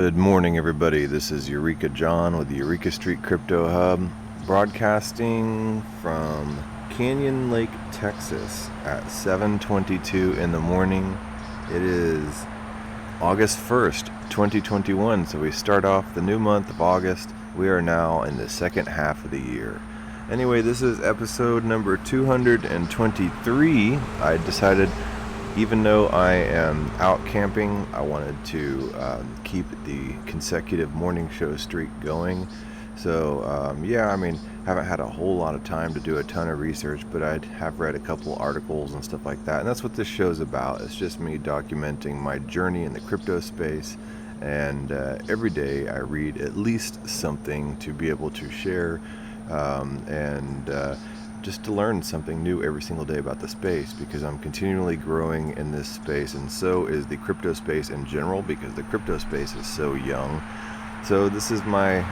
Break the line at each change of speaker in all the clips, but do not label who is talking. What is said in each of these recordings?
Good morning, everybody. This is Eureka John with the Eureka Street Crypto Hub, broadcasting from Canyon Lake, Texas at 7:22 in the morning. It is August 1st, 2021, so we start off the new month of August. We are now in the second half of the year. Anyway, this is episode number 223. I decided, even though I am out camping, I wanted to keep the consecutive morning show streak going. So haven't had a whole lot of time to do a ton of research, but I have read a couple articles and stuff like that. And that's what this show's about. It's just me documenting my journey in the crypto space. And every day I read at least something to be able to share just to learn something new every single day about the space, because I'm continually growing in this space, and so is the crypto space in general, because the crypto space is so young. So this is my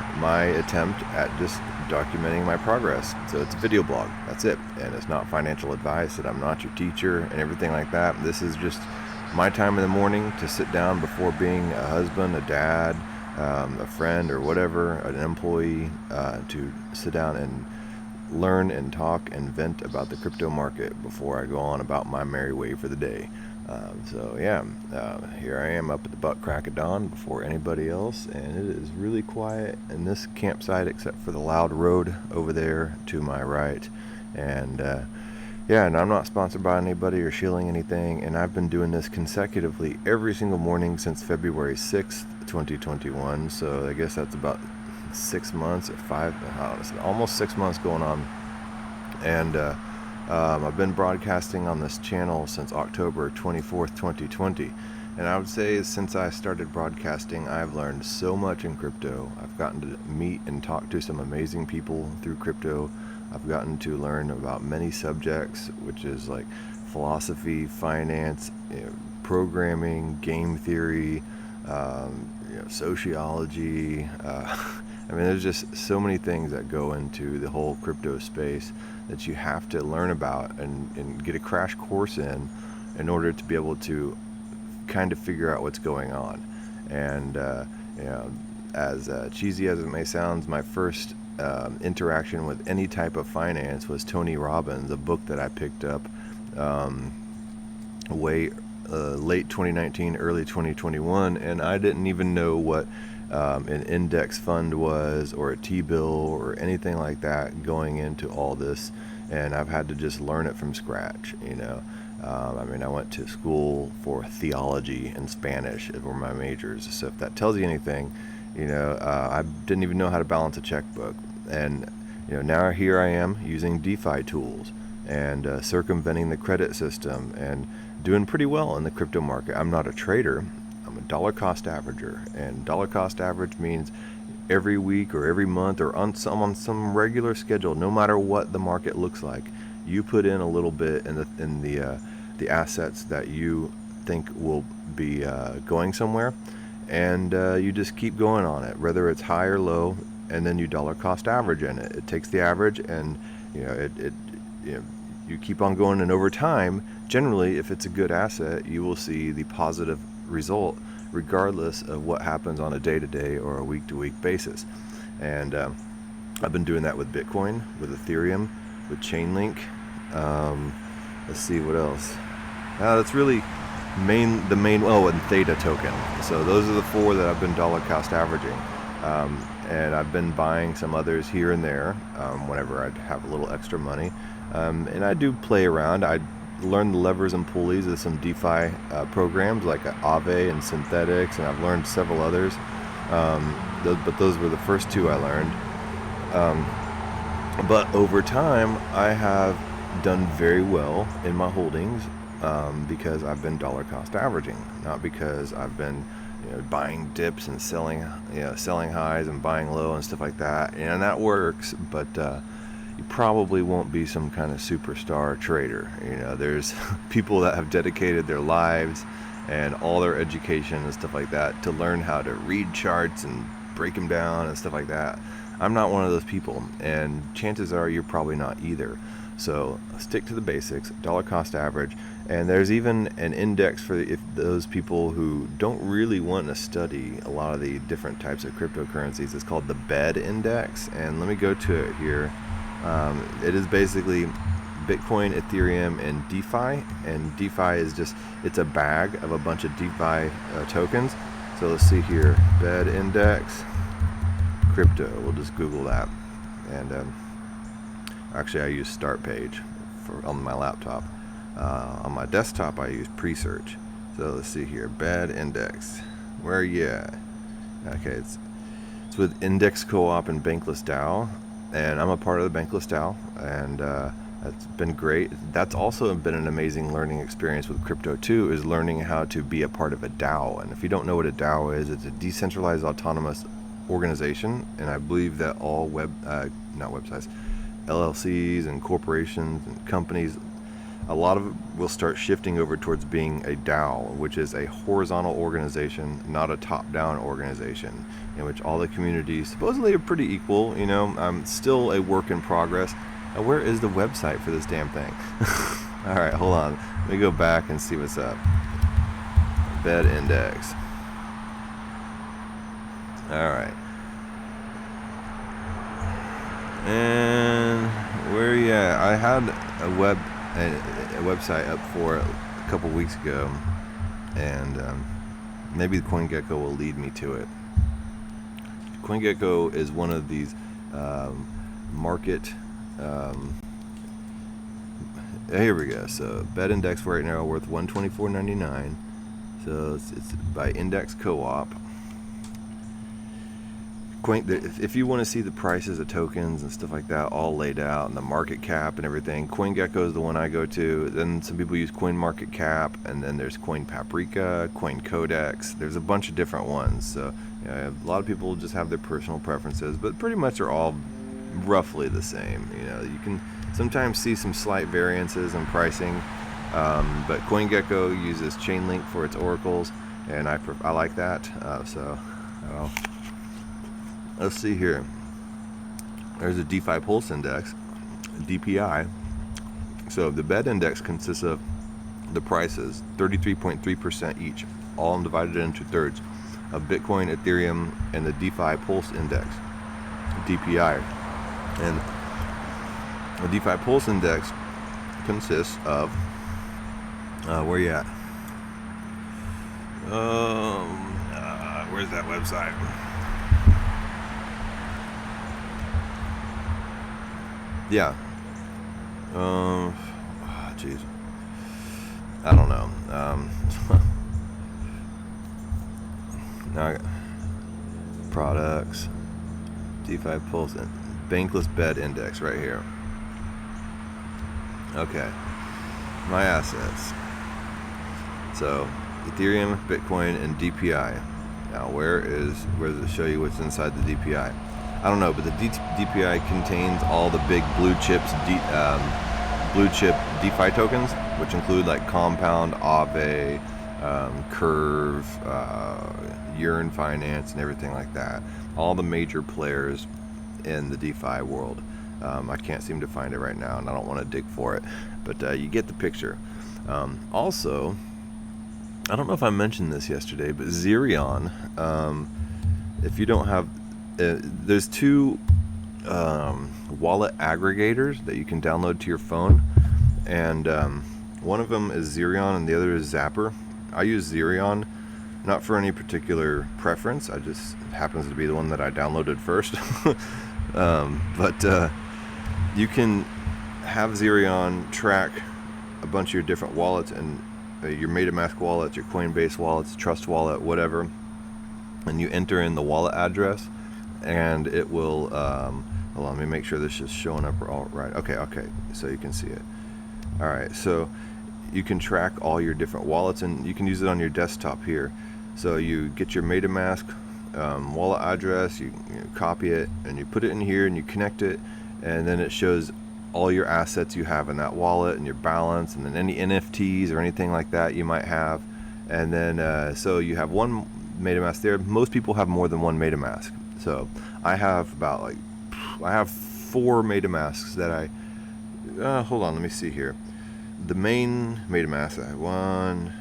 attempt at just documenting my progress. So it's a video blog, that's it, and it's not financial advice, and I'm not your teacher and everything like that. This is just my time in the morning to sit down before being a husband, a dad, a friend, or whatever, an employee, to sit down and learn and talk and vent about the crypto market before I go on about my merry way for the day. Here I am up at the butt crack of dawn before anybody else, and it is really quiet in this campsite except for the loud road over there to my right. And I'm not sponsored by anybody or shilling anything, and I've been doing this consecutively every single morning since February 6th, 2021, so I guess that's about 6 months or almost 6 months going on. And I've been broadcasting on this channel since October 24th, 2020. And I would say since I started broadcasting, I've learned so much in crypto. I've gotten to meet and talk to some amazing people through crypto. I've gotten to learn about many subjects, which is like philosophy, finance, programming, game theory, sociology. There's just so many things that go into the whole crypto space that you have to learn about and get a crash course in order to be able to kind of figure out what's going on. And as cheesy as it may sound, my first interaction with any type of finance was Tony Robbins, a book that I picked up late 2019, early 2021, and I didn't even know what an index fund was, or a T-bill, or anything like that going into all this, and I've had to just learn it from scratch. I went to school for theology and Spanish were my majors, so if that tells you anything, I didn't even know how to balance a checkbook. And now here I am using DeFi tools and circumventing the credit system and doing pretty well in the crypto market. I'm not a trader. I'm a dollar cost averager, and dollar cost average means every week or every month or on some regular schedule, no matter what the market looks like, you put in a little bit in the assets that you think will be going somewhere, and you just keep going on it, whether it's high or low, and then you dollar cost average in it. It takes the average, and you keep on going, and over time, generally, if it's a good asset, you will see the positive result regardless of what happens on a day-to-day or a week-to-week basis. And I've been doing that with Bitcoin, with Ethereum, with Chainlink. Let's see what else. That's really and Theta token. So those are the four that I've been dollar cost averaging. And I've been buying some others here and there whenever I have a little extra money. And I do play around. I learned the levers and pulleys of some DeFi programs like Aave and Synthetics, and I've learned several others. But those were the first two I learned. But over time, I have done very well in my holdings because I've been dollar cost averaging, not because I've been buying dips and selling highs and buying low and stuff like that. And that works, but you probably won't be some kind of superstar trader. There's people that have dedicated their lives and all their education and stuff like that to learn how to read charts and break them down and stuff like that. I'm not one of those people, and chances are you're probably not either. So stick to the basics, dollar cost average, and there's even an index for if those people who don't really want to study a lot of the different types of cryptocurrencies. It's called the BED index, and let me go to it here. It is basically Bitcoin, Ethereum, and DeFi, and DeFi is just, it's a bag of a bunch of DeFi tokens. So let's see here, BED index, crypto, we'll just Google that, and actually I use start page on my laptop. On my desktop I use pre-search. So let's see here, BED index, where are you at? Okay, it's with Index Co-op and Bankless DAO, and I'm a part of the Bankless DAO, and that's been great. That's also been an amazing learning experience with crypto too, is learning how to be a part of a DAO. And if you don't know what a DAO is, it's a decentralized autonomous organization, and I believe that all not websites, LLCs and corporations and companies, a lot of it will start shifting over towards being a DAO, which is a horizontal organization, not a top-down organization, in which all the communities supposedly are pretty equal. You know, I'm still a work in progress. Where is the website for this damn thing? All right, hold on. Let me go back and see what's up. BED index. All right. And where are you at? I had a website up for a couple weeks ago, and maybe the CoinGecko will lead me to it. CoinGecko is one of these market. Here we go. So BED index right now worth $124.99. So it's by Index Co-op. If you want to see the prices of tokens and stuff like that all laid out and the market cap and everything, CoinGecko is the one I go to. Then some people use CoinMarketCap, and then there's CoinPaprika, CoinCodex. There's a bunch of different ones. So a lot of people just have their personal preferences, but pretty much are all roughly the same. You know, you can sometimes see some slight variances in pricing, but CoinGecko uses Chainlink for its oracles, and I like that. Let's see here. There's a DeFi Pulse Index, DPI. So the BED index consists of the prices, 33.3% each, all divided into thirds, of Bitcoin, Ethereum, and the DeFi Pulse Index, DPI. And the DeFi Pulse Index consists of, where you at? Where's that website? Yeah. Jeez. I don't know. Now I got products, DeFi Pulse, and Bankless BED Index right here. Okay. My assets. So Ethereum, Bitcoin, and DPI. Now where does it show you what's inside the DPI? I don't know, but the DPI contains all the big blue chip DeFi tokens, which include like Compound, Aave, Curve, Yearn Finance, and everything like that. All the major players in the DeFi world. I can't seem to find it right now, and I don't want to dig for it, but you get the picture. Also, I don't know if I mentioned this yesterday, but Zerion, if you don't have, there's two wallet aggregators that you can download to your phone, and one of them is Zerion and the other is Zapper. I use Zerion not for any particular preference, I just happens to be the one that I downloaded first. But you can have Zerion track a bunch of your different wallets, and your MetaMask wallets, your Coinbase wallets, Trust Wallet, whatever, and you enter in the wallet address, and it will hold on, let me make sure this is showing up all right. Okay, so you can see it. All right, so you can track all your different wallets, and you can use it on your desktop here. So you get your MetaMask wallet address, you copy it, and you put it in here, and you connect it, and then it shows all your assets you have in that wallet and your balance, and then any NFTs or anything like that you might have. And then so you have one MetaMask there. Most people have more than one MetaMask. So I have I have 4 MetaMasks that I hold on, let me see here. The main MetaMask, I have one,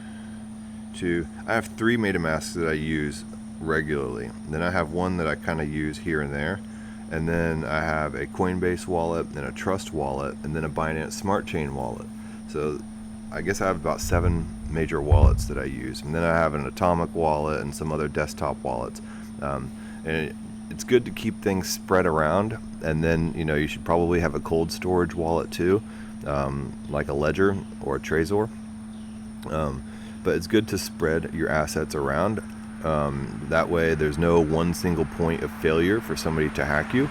two, I have 3 MetaMasks that I use regularly. Then I have one that I kind of use here and there. And then I have a Coinbase wallet, and a Trust wallet, and then a Binance Smart Chain wallet. So I guess I have about 7 major wallets that I use. And then I have an Atomic wallet and some other desktop wallets. And it's good to keep things spread around. And then, you should probably have a cold storage wallet too, like a Ledger or a Trezor. But it's good to spread your assets around. That way there's no one single point of failure for somebody to hack you.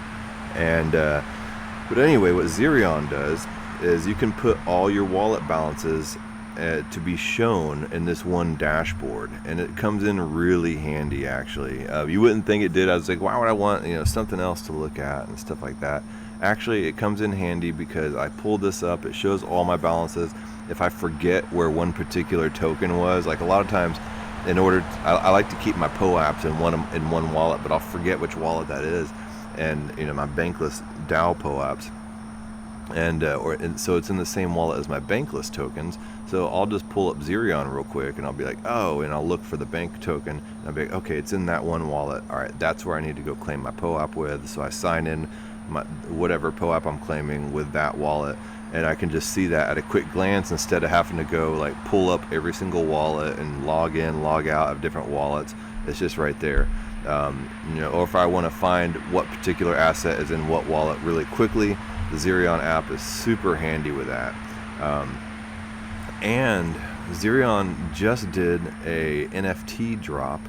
And but anyway, what Zerion does is you can put all your wallet balances to be shown in this one dashboard, and it comes in really handy actually. You wouldn't think it did. I was like, why would I want something else to look at and stuff like that? Actually, it comes in handy because I pulled this up. It shows all my balances. If I forget where one particular token was, like a lot of times, I like to keep my POAPs in one wallet, but I'll forget which wallet that is, and my bankless DAO POAPs, and so it's in the same wallet as my bankless tokens. So I'll just pull up Zerion real quick, and I'll be like, oh, and I'll look for the bank token, and I'll be like, okay, it's in that one wallet. All right, that's where I need to go claim my POAP with. So I sign in my whatever POAP I'm claiming with that wallet. And I can just see that at a quick glance instead of having to go like pull up every single wallet and log in, log out of different wallets. It's just right there. Or if I want to find what particular asset is in what wallet really quickly, the Zerion app is super handy with that. And Zerion just did a NFT drop,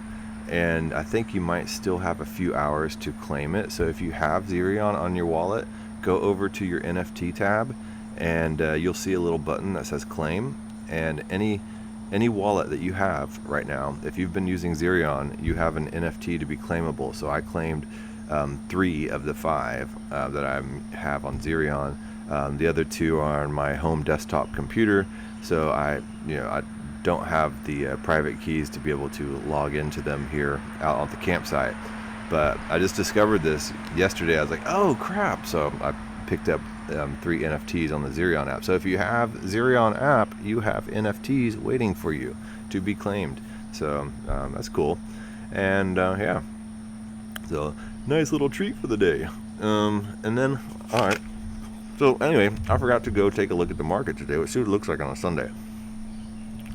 and I think you might still have a few hours to claim it. So if you have Zerion on your wallet, go over to your NFT tab, and you'll see a little button that says claim. And any wallet that you have right now, if you've been using Zerion, you have an NFT to be claimable. So I claimed 3 of the 5 that I have on Zerion. The other 2 are on my home desktop computer, so I don't have the private keys to be able to log into them here out on the campsite. But I just discovered this yesterday. I was like, oh crap. So I picked up 3 NFTs on the Zerion app. So if you have Zerion app, you have NFTs waiting for you to be claimed. So that's cool. And yeah, so nice little treat for the day. And then, all right. So anyway, I forgot to go take a look at the market today. Let's see what it looks like on a Sunday.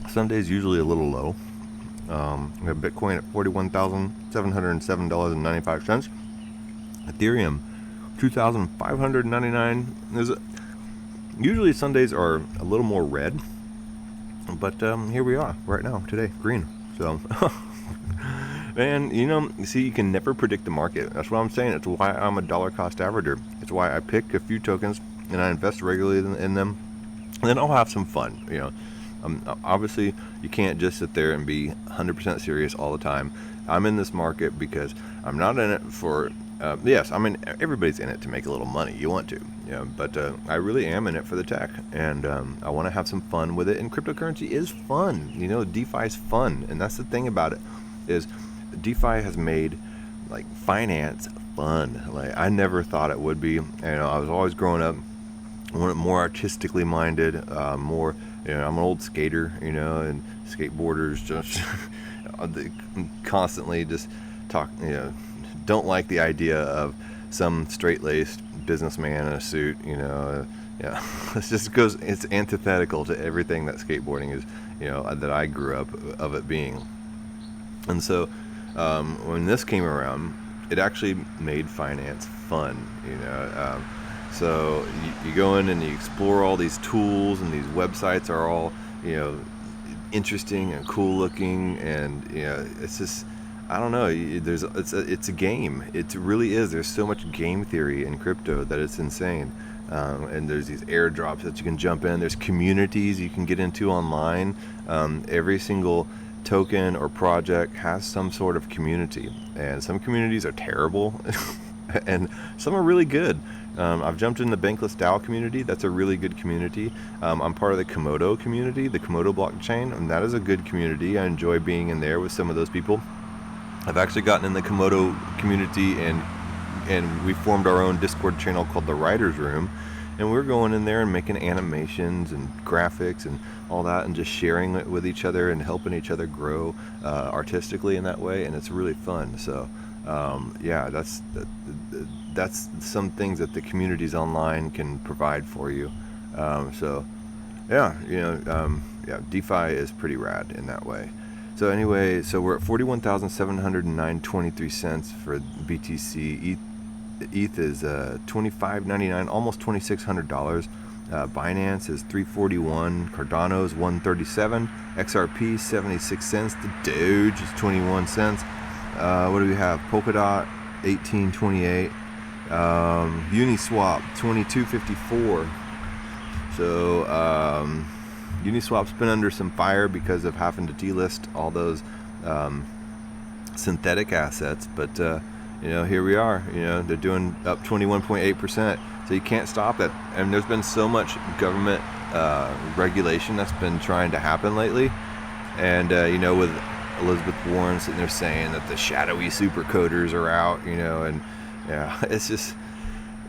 Sunday's usually a little low. We have Bitcoin at $41,707.95. Ethereum, $2,599. Usually Sundays are a little more red, but here we are right now today, green. So, man, you see, you can never predict the market. That's what I'm saying. It's why I'm a dollar cost averager. It's why I pick a few tokens and I invest regularly in them, and then I'll have some fun. Obviously, you can't just sit there and be 100% serious all the time. I'm in this market because I'm not in it for. Yes, I mean, everybody's in it to make a little money. You want to, but I really am in it for the tech, and I want to have some fun with it. And cryptocurrency is fun. DeFi is fun, and that's the thing about it, is DeFi has made like finance fun. Like I never thought it would be. I was always growing up more artistically minded, more. I'm an old skater, and skateboarders just constantly just talk. Don't like the idea of some straight-laced businessman in a suit. It's antithetical to everything that skateboarding is. That I grew up of it being. And so when this came around, it actually made finance fun. So you go in and you explore all these tools, and these websites are all, interesting and cool looking, and it's just, I don't know. It's a game. It really is. There's so much game theory in crypto that it's insane. And there's these airdrops that you can jump in. There's communities you can get into online. Every single token or project has some sort of community, and some communities are terrible, and some are really good. I've jumped in the Bankless DAO community. That's a really good community. I'm part of the Komodo community, the Komodo blockchain, and that is a good community. I enjoy being in there with some of those people. I've actually gotten in the Komodo community, and we formed our own Discord channel called the Writers Room, And we're going in there and making animations and graphics and all that, and just sharing it with each other and helping each other grow artistically in that way, and it's really fun. So yeah, that's some things that the communities online can provide for you. So yeah, yeah, DeFi is pretty rad in that way. So anyway, so we're at 41,709.23 cents for BTC. ETH is $25.99, almost $2,600. Binance is $341. Cardano's $137. XRP 76 cents. The Doge is 21 cents. What do we have? Polkadot 18.28. Uniswap 22.54. So Uniswap's been under some fire because of having to delist all those synthetic assets, but here we are. They're doing up 21.8%. So you can't stop it. And there's been so much government regulation that's been trying to happen lately. And with Elizabeth Warren sitting there saying that the shadowy supercoders are out, and yeah, it's just,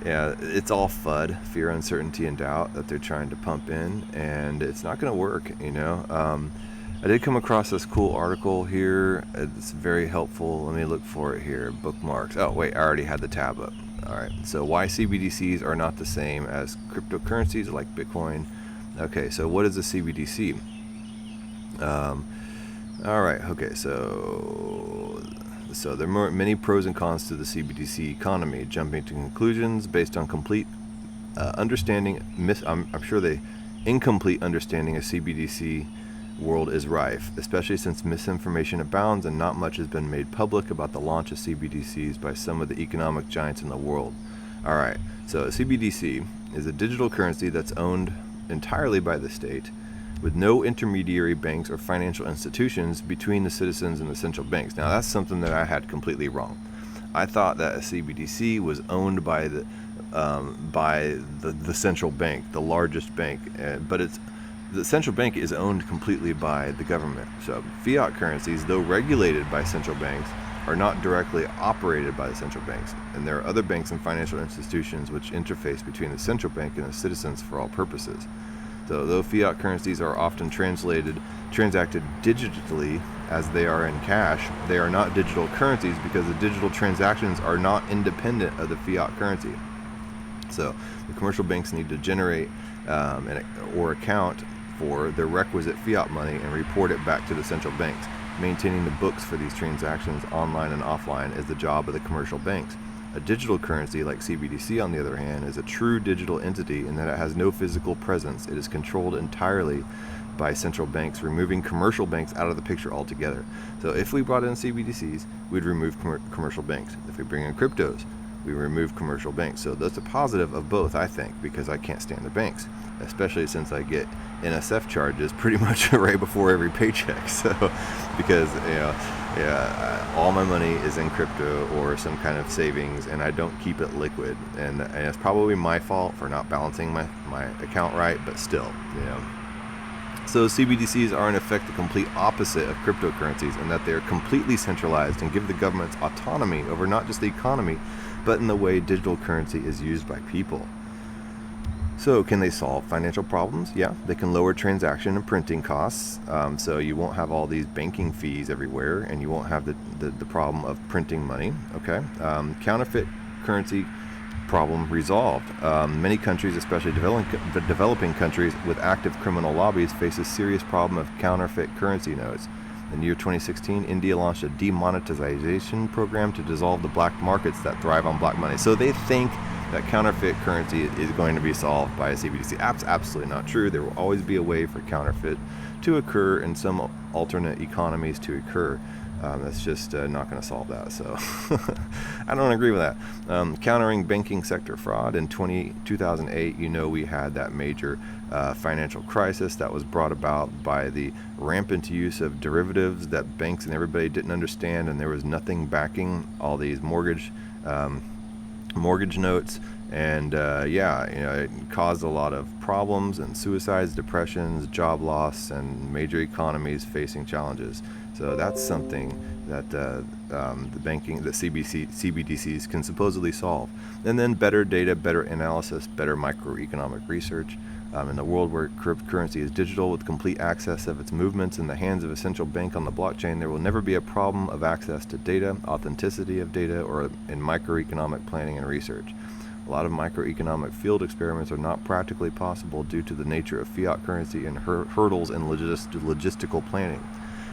yeah, it's all FUD, fear, uncertainty, and doubt that they're trying to pump in, and it's not going to work. I did come across this cool article here. It's very helpful. Let me look for it here. Bookmarks. Oh, wait, I already had the tab up. All right. So why CBDCs are not the same as cryptocurrencies like Bitcoin. Okay, so what is a CBDC? All right. Okay, so there are many pros and cons to the CBDC economy. Jumping to conclusions based on complete understanding. I'm sure the incomplete understanding of CBDC world is rife, especially since misinformation abounds and not much has been made public about the launch of CBDCs by some of the economic giants in the world. All right, so a CBDC is a digital currency that's owned entirely by the state, with no intermediary banks or financial institutions between the citizens and the central banks. Now, that's something that I had completely wrong. I thought that a CBDC was owned by the central bank, the largest bank, but the central bank is owned completely by the government. So fiat currencies, though regulated by central banks, are not directly operated by the central banks. And there are other banks and financial institutions which interface between the central bank and the citizens for all purposes. So though fiat currencies are often transacted digitally as they are in cash, they are not digital currencies because the digital transactions are not independent of the fiat currency. So the commercial banks need to generate or account for their requisite fiat money and report it back to the central banks. Maintaining the books for these transactions online and offline is the job of the commercial banks. A digital currency like CBDC, on the other hand, is a true digital entity in that it has no physical presence. It is controlled entirely by central banks, removing commercial banks out of the picture altogether. So if we brought in CBDCs, we'd remove commercial banks. If we bring in cryptos, we remove commercial banks. So that's a positive of both, I think, because I can't stand the banks, especially since I get NSF charges pretty much right before every paycheck. So because all my money is in crypto or some kind of savings, and I don't keep it liquid, and it's probably my fault for not balancing my account right, but still, So CBDCs are in effect the complete opposite of cryptocurrencies in that they are completely centralized and give the governments autonomy over not just the economy, but in the way digital currency is used by people. So can they solve financial problems? Yeah, they can lower transaction and printing costs. So you won't have all these banking fees everywhere, and you won't have the problem of printing money. Okay, counterfeit currency problem resolved. Many countries, especially developing countries with active criminal lobbies, face a serious problem of counterfeit currency notes. In the year 2016, India launched a demonetization program to dissolve the black markets that thrive on black money. So they think that counterfeit currency is going to be solved by a CBDC. Absolutely not true. There will always be a way for counterfeit to occur and some alternate economies to occur. That's just not going to solve that. So I don't agree with that. Countering banking sector fraud in 2008, we had that major financial crisis that was brought about by the rampant use of derivatives that banks and everybody didn't understand, and there was nothing backing all these mortgage notes, and it caused a lot of problems and suicides, depressions, job loss, and major economies facing challenges. So that's something that CBDCs can supposedly solve. And then better data, better analysis, better microeconomic research. In a world where currency is digital with complete access of its movements in the hands of a central bank on the blockchain, there will never be a problem of access to data, authenticity of data, or in microeconomic planning and research. A lot of microeconomic field experiments are not practically possible due to the nature of fiat currency and hurdles in logistical planning.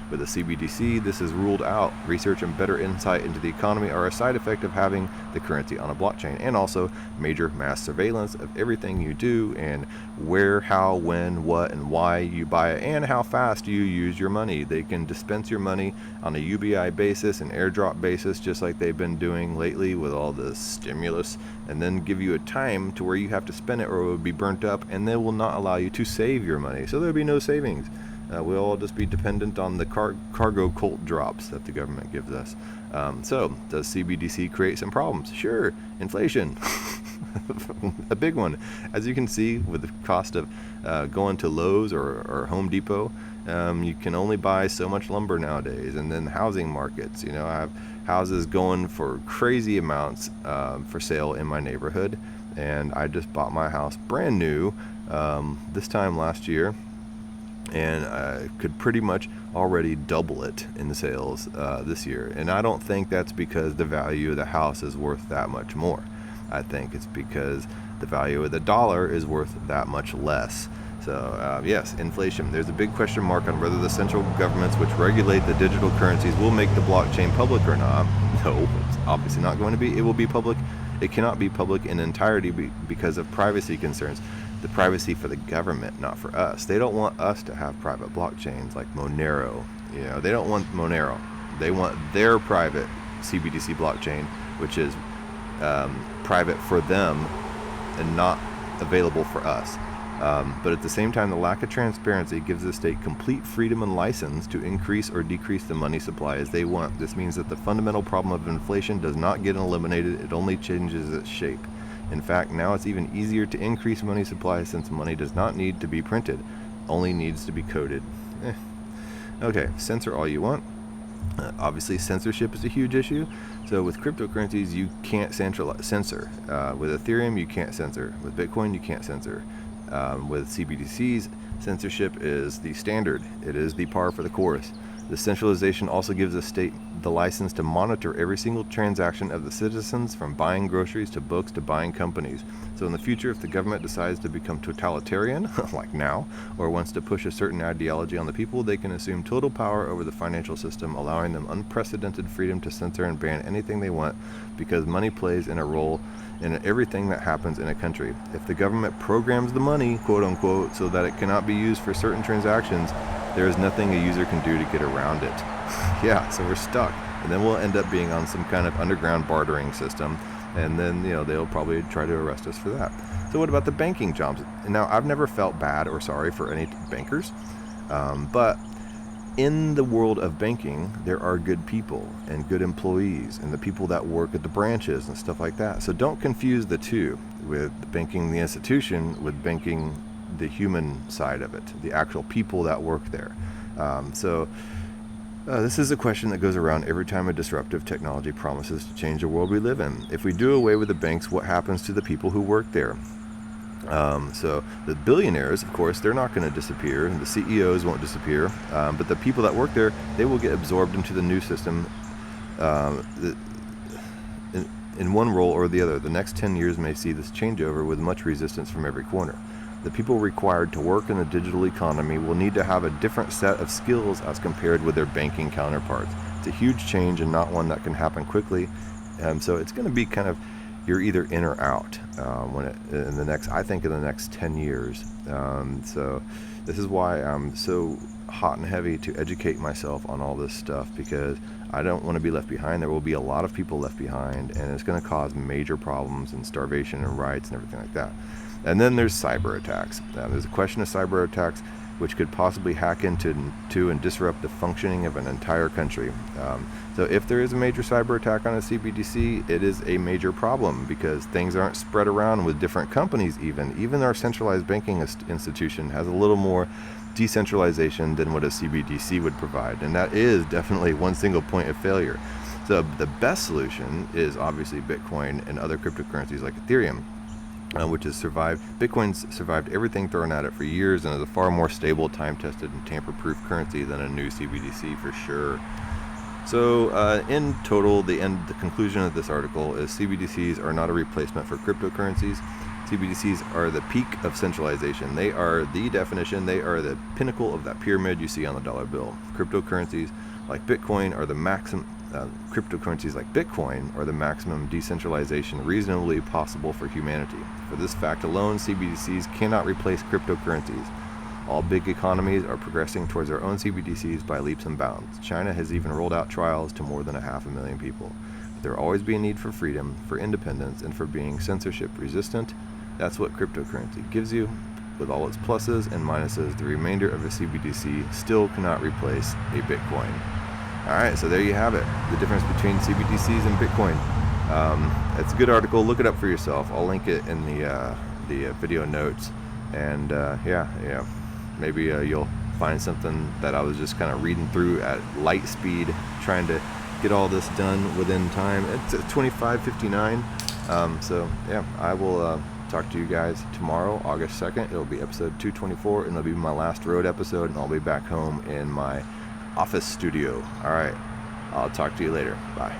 With a CBDC, this is ruled out. Research and better insight into the economy are a side effect of having the currency on a blockchain, and also major mass surveillance of everything you do and where, how, when, what, and why you buy it, and how fast you use your money. They can dispense your money on a UBI basis, an airdrop basis, just like they've been doing lately with all the stimulus, and then give you a time to where you have to spend it or it will be burnt up, and they will not allow you to save your money. So there'll be no savings. We'll all just be dependent on the cargo cult drops that the government gives us. So, does CBDC create some problems? Sure. Inflation. A big one. As you can see, with the cost of going to Lowe's or Home Depot, you can only buy so much lumber nowadays. And then housing markets. I have houses going for crazy amounts for sale in my neighborhood. And I just bought my house brand new this time last year. And I could pretty much already double it in the sales this year. And I don't think that's because the value of the house is worth that much more. I think it's because the value of the dollar is worth that much less. So yes, inflation. There's a big question mark on whether the central governments which regulate the digital currencies will make the blockchain public or not. No, it's obviously not going to be. It will be public. It cannot be public in entirety because of privacy concerns. The privacy for the government, not for us. They don't want us to have private blockchains like Monero. They don't want Monero. They want their private CBDC blockchain, which is private for them and not available for us. But at the same time, the lack of transparency gives the state complete freedom and license to increase or decrease the money supply as they want. This means that the fundamental problem of inflation does not get eliminated, it only changes its shape. In fact, now it's even easier to increase money supply since money does not need to be printed, only needs to be coded. Okay, censor all you want. Obviously, censorship is a huge issue. So with cryptocurrencies, you can't censor. With Ethereum, you can't censor. With Bitcoin, you can't censor. With CBDCs, censorship is the standard. It is the par for the course. The centralization also gives the state the license to monitor every single transaction of the citizens, from buying groceries to books to buying companies. So in the future, if the government decides to become totalitarian, like now, or wants to push a certain ideology on the people, they can assume total power over the financial system, allowing them unprecedented freedom to censor and ban anything they want, because money plays in a role in everything that happens in a country. If the government programs the money, quote unquote, so that it cannot be used for certain transactions, there is nothing a user can do to get around it. Yeah, so we're stuck. And then we'll end up being on some kind of underground bartering system. And then, they'll probably try to arrest us for that. So what about the banking jobs? Now, I've never felt bad or sorry for any bankers. But in the world of banking, there are good people and good employees and the people that work at the branches and stuff like that. So don't confuse the two, with banking the institution with banking the human side of it, the actual people that work there. This is a question that goes around every time a disruptive technology promises to change the world we live in. If we do away with the banks, what happens to the people who work there? So the billionaires, of course, they're not going to disappear, and the CEOs won't disappear, but the people that work there, they will get absorbed into the new system in one role or the other. The next 10 years may see this changeover with much resistance from every corner. The people required to work in the digital economy will need to have a different set of skills as compared with their banking counterparts. It's a huge change and not one that can happen quickly. So it's going to be kind of, you're either in or out in the next 10 years. So this is why I'm so hot and heavy to educate myself on all this stuff, because I don't want to be left behind. There will be a lot of people left behind, and it's going to cause major problems and starvation and riots and everything like that. And then there's cyber attacks. There's a question of cyber attacks which could possibly hack into and disrupt the functioning of an entire country. So if there is a major cyber attack on a CBDC, it is a major problem, because things aren't spread around with different companies. Even our centralized banking institution has a little more decentralization than what a CBDC would provide, and that is definitely one single point of failure. So the best solution is obviously Bitcoin and other cryptocurrencies like Ethereum, which has survived. Bitcoin's survived everything thrown at it for years and is a far more stable, time-tested, and tamper-proof currency than a new CBDC for sure. So in total, the conclusion of this article is CBDCs are not a replacement for cryptocurrencies. CBDCs are the peak of centralization. They are the definition. They are the pinnacle of that pyramid you see on the dollar bill. Cryptocurrencies like Bitcoin are the maximum. Cryptocurrencies like Bitcoin are the maximum decentralization reasonably possible for humanity. For this fact alone, CBDCs cannot replace cryptocurrencies. All big economies are progressing towards their own CBDCs by leaps and bounds. China has even rolled out trials to more than 500,000 people. But there will always be a need for freedom, for independence, and for being censorship resistant. That's what cryptocurrency gives you. With all its pluses and minuses, the remainder of a CBDC still cannot replace a Bitcoin. Alright, so there you have it. The difference between CBDCs and Bitcoin. It's a good article. Look it up for yourself. I'll link it in the video notes. And maybe you'll find something that I was just kind of reading through at light speed, trying to get all this done within time. It's 25:59. I will talk to you guys tomorrow, August 2nd. It'll be episode 224, and it'll be my last road episode, and I'll be back home in my office studio. All right, I'll talk to you later. Bye.